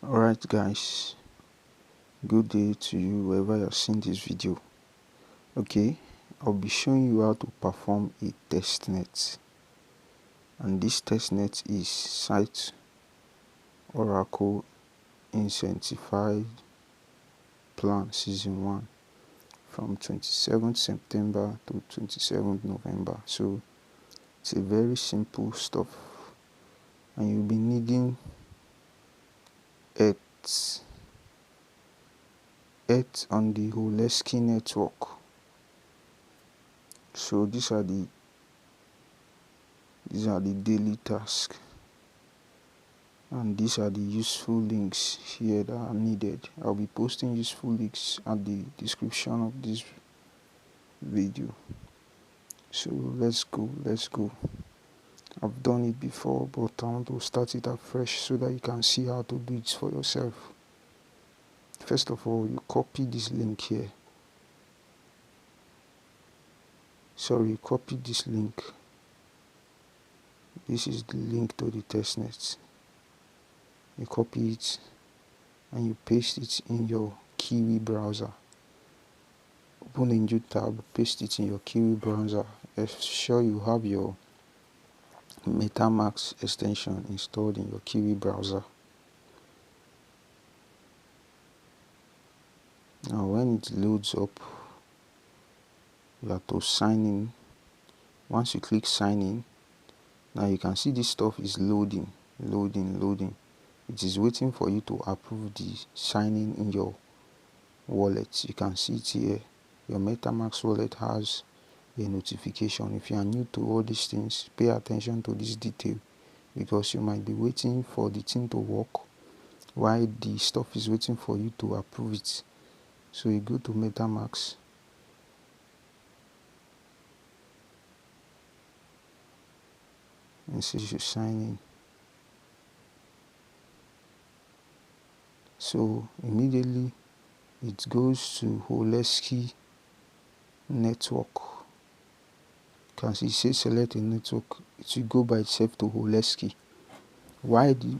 Alright guys, good day to you wherever you're seeing this video. Okay, I'll be showing you how to perform a testnet, and this testnet is Site Oracle Incentivized Plan Season 1 from 27th September to 27th November. So it's a very simple stuff, and you'll be needing ETH on the Holesky network. So these are the daily tasks, and these are the useful links here that are needed. I'll be posting useful links at the description of this video. So let's go. I've done it before, but I want to start it afresh so that you can see how to do it for yourself. First of all, you copy this link here. Copy this link. This is the link to the testnet. You copy it and you paste it in your Kiwi browser. Open a new tab, paste it in your Kiwi browser. Ensure you have your Metamask extension installed in your Kiwi browser. Now when it loads up, you have to sign in. Once you click sign in, now you can see this stuff is loading. It is waiting for you to approve the signing in your wallet. You can see it here. Your Metamask wallet has a notification. If you are new to all these things, pay attention to this detail, because you might be waiting for the thing to work while the stuff is waiting for you to approve it. So you go to Metamask, and says you sign in. So immediately it goes to Holesky network. You can see it says select a network. It will go by itself to Holesky. Why did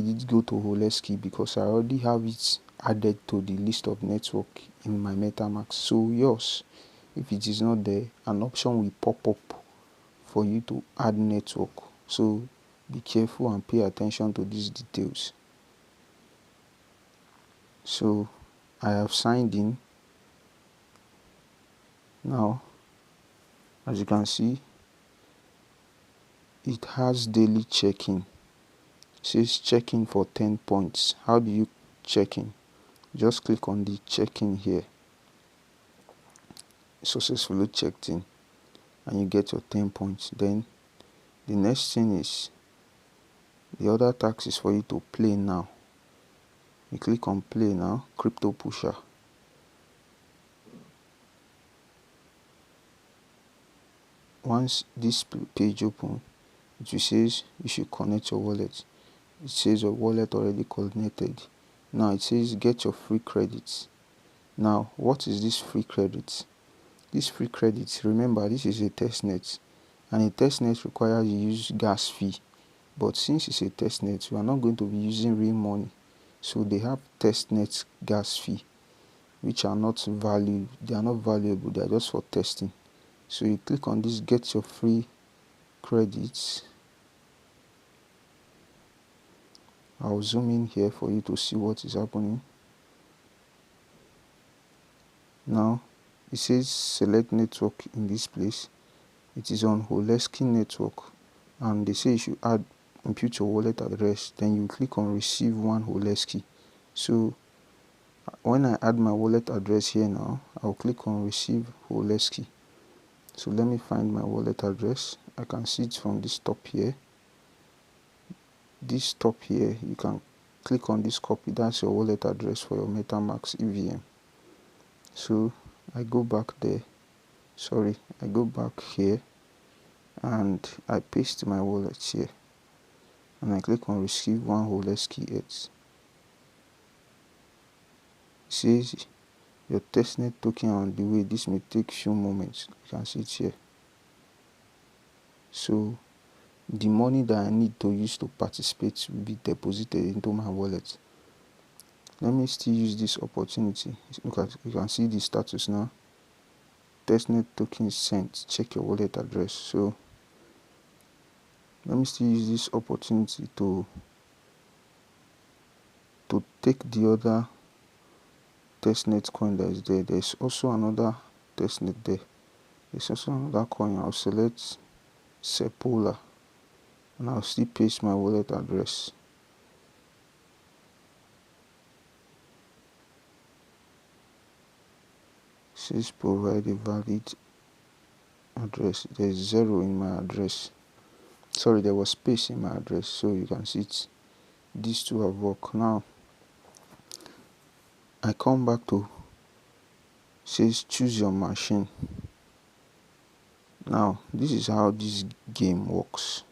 it go to Holesky? Because I already have it added to the list of network in my Metamask. So yours, if it is not there, an option will pop up for you to add network. So be careful and pay attention to these details. So I have signed in. Now, as you can see, it has daily check-in. It says check-in for 10 points. How do you check in? Just click on the check-in here. Successfully checked in, and you get your 10 points. Then the next thing is the other task is for you to play now. You click on play now, crypto pusher. Once this page opens, it will says you should connect your wallet. It says your wallet already connected. Now it says get your free credits. Now what is this free credits? This free credits, remember, this is a testnet, and a testnet requires you use gas fee. But since it's a testnet, we are not going to be using real money. So they have testnet gas fee, which are not valued. They are not valuable. They are just for testing. So you click on this get your free credits. I'll zoom in here for you to see what is happening. Now it says select network in this place. It is on Holesky network, and they say you should input your wallet address. Then you click on receive one Holesky. So when I add my wallet address here now, I'll click on receive Holesky. So let me find my wallet address. I can see it from this top here. This top here, you can click on this copy. That's your wallet address for your Metamask EVM. So I go back there. I go back here, and I paste my wallet here, and I click on receive one Holesky ETH. It says your testnet token on the way. This may take few moments. You can see it here. So the money that I need to use to participate will be deposited into my wallet. Let me still use this opportunity. Look at, you can see the status now. Testnet token sent, check your wallet address. So let me still use this opportunity to take the other testnet coin that is there. There's also another testnet there. There's also another coin. I'll select Sepola and I'll still paste my wallet address. Says provide a valid address. There's 0 in my address. Sorry, there was space in my address, so you can see it. These two have worked. Now I come back to says choose your machine. Now this is how this game works.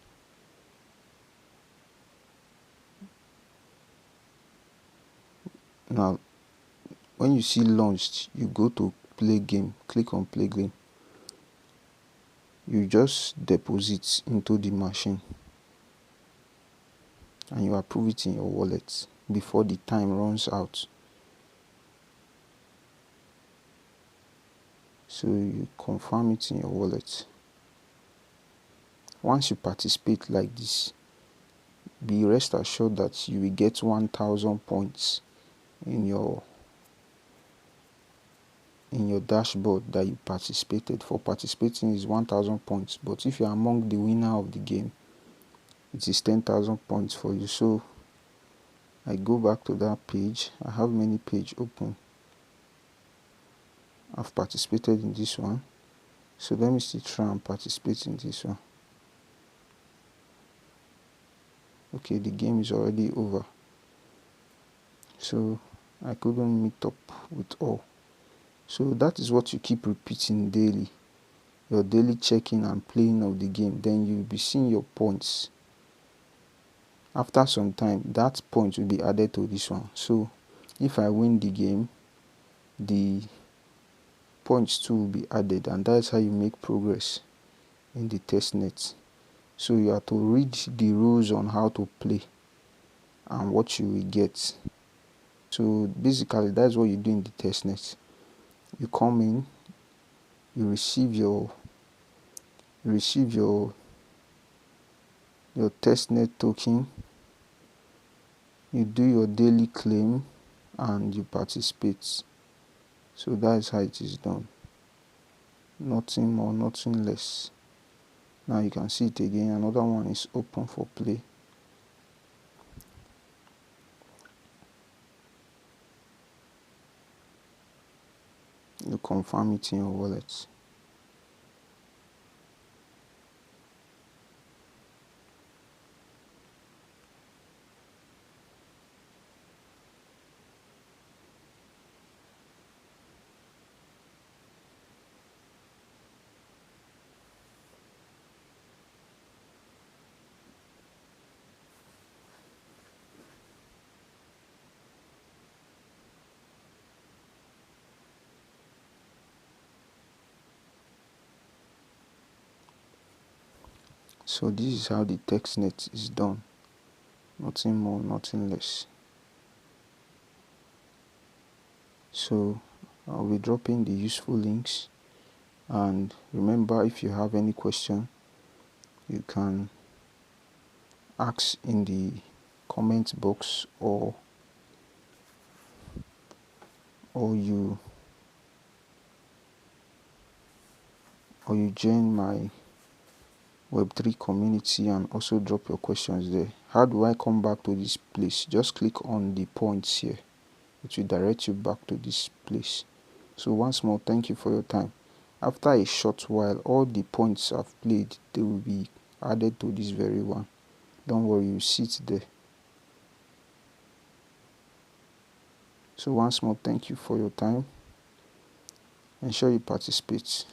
Now when you see launched, you go to play game, click on play game. You just deposit into the machine and you approve it in your wallet before the time runs out. So you confirm it in your wallet. Once you participate like this, be rest assured that you will get 1,000 points in your dashboard that you participated. For participating is 1,000 points, but if you are among the winner of the game, it is 10,000 points for you. So I go back to that page. I have many pages open. I've participated in this one, so let me still try and participate in this one. Okay, the game is already over, so I couldn't meet up with all. So that is what you keep repeating daily, your daily checking and playing of the game. Then you'll be seeing your points. After some time, that point will be added to this one. So if I win the game, the points too will be added, and that's how you make progress in the testnet. So you have to read the rules on how to play and what you will get. So basically that's what you do in the testnet. You come in, you receive your testnet token, you do your daily claim, and you participate. So that is how it is done. Nothing more, nothing less. Now you can see it again. Another one is open for play. You confirm it in your wallet. So this is how the testnet is done. Nothing more, nothing less. So I'll be dropping the useful links, and remember, if you have any question, you can ask in the comment box, or you join my Web3 community and also drop your questions there. How do I come back to this place? Just click on the points here. It will direct you back to this place. So once more, thank you for your time. After a short while, all the points I've played, they will be added to this very one. Don't worry, you see it there. So once more, thank you for your time. Ensure you participate.